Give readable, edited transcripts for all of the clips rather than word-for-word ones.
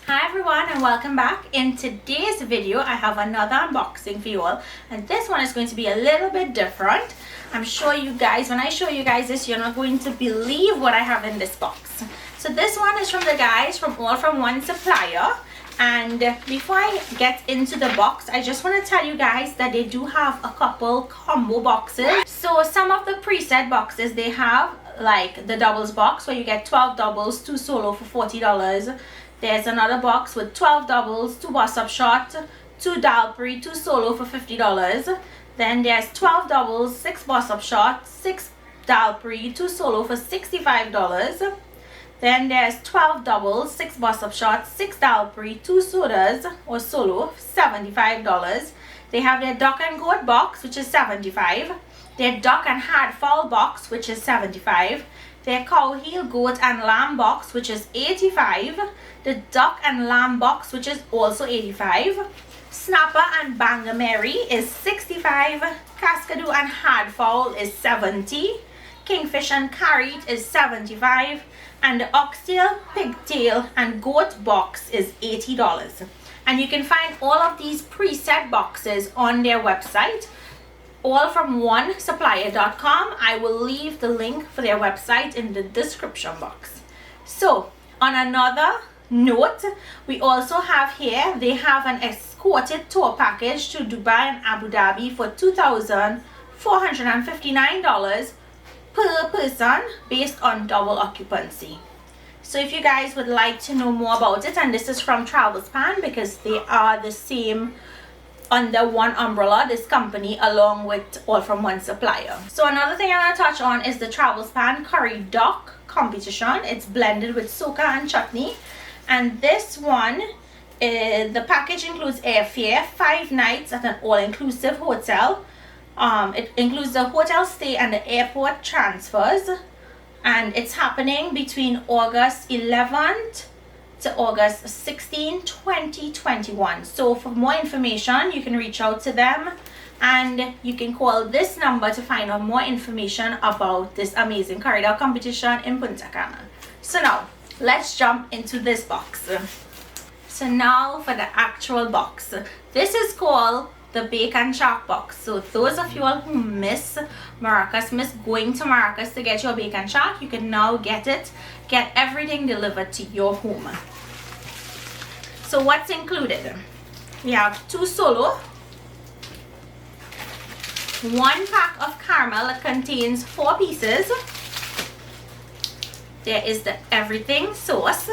Hi everyone and welcome back. In today's video I have another unboxing for you all, and this one is going to be a little bit different. I'm sure you guys, when I show you guys this, you're not going to believe what I have in this box. So this one is from the guys from All From One Supplier, and before I get into the box, I just want to tell you guys that they do have a couple combo boxes. So some of the preset boxes, they have like the doubles box where you get 12 doubles, 2 solo for $40. There's another box with 12 doubles, 2 bus-up shot, 2 Dhalpuri, 2 solo for $50. Then there's 12 doubles, 6 bus-up shot, 6 Dhalpuri, 2 solo for $65. Then there's 12 doubles, 6 bus-up shots, 6 Dhalpuri, 2 sodas or solo, $75. They have their duck and goat box, which is $75. Their duck and hard fowl box, which is $75. Their cow heel, goat and lamb box, which is $85. The duck and lamb box, which is also $85. Snapper and Bangamary is $65. Cascadoo and hard fowl is $70. Kingfish and carrot is $75. And the oxtail, pigtail and goat box is $80. And you can find all of these preset boxes on their website, allfromonesupplier.com. I will leave the link for their website in the description box. So on another note, we also have here, they have an escorted tour package to Dubai and Abu Dhabi for $2,459 per person based on double occupancy. So if you guys would like to know more about it, and this is from Travelspan because they are the same under one umbrella, this company, along with All From One Supplier. So another thing I want to touch on is the Travelspan curry duck competition. It's blended with soca and chutney, and this one, the package includes airfare, 5 nights at an all-inclusive hotel. It includes the hotel stay and the airport transfers, and it's happening between August 11th to August 16, 2021. So for more information, you can reach out to them, and you can call this number to find out more information about this amazing curry duck competition in Punta Cana. So now let's jump into this box. So now for the actual box. This is called the Bacon Shark box. So those of you all who miss Maracas, miss going to Maracas to get your bacon shark, you can now get it. Get everything delivered to your home. So what's included? We have 2 solo, 1 pack of caramel that contains 4 pieces. There is the everything sauce.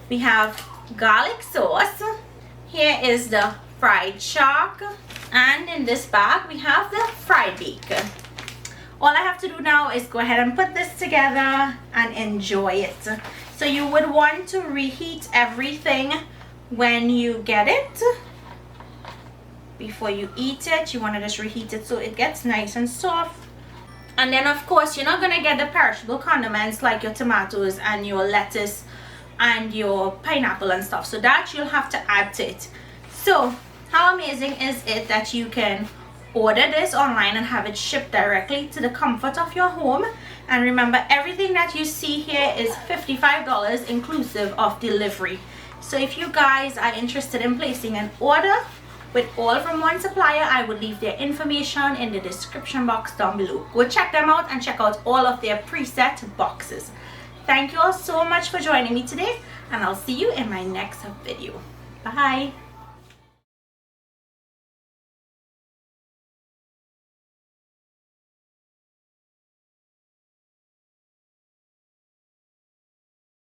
We have garlic sauce. Here is the fried shark, and in this bag we have the fried bacon. All I have to do now is go ahead and put this together and enjoy it. So you would want to reheat everything when you get it. Before you eat it, you want to just reheat it so it gets nice and soft. And then of course you're not going to get the perishable condiments like your tomatoes and your lettuce and your pineapple and stuff, so that you'll have to add to it. So how amazing is it that you can order this online and have it shipped directly to the comfort of your home? And remember, everything that you see here is $55 inclusive of delivery. So if you guys are interested in placing an order with All From One Supplier, I will leave their information in the description box down below. Go check them out and check out all of their preset boxes. Thank you all so much for joining me today, and I'll see you in my next video. Bye.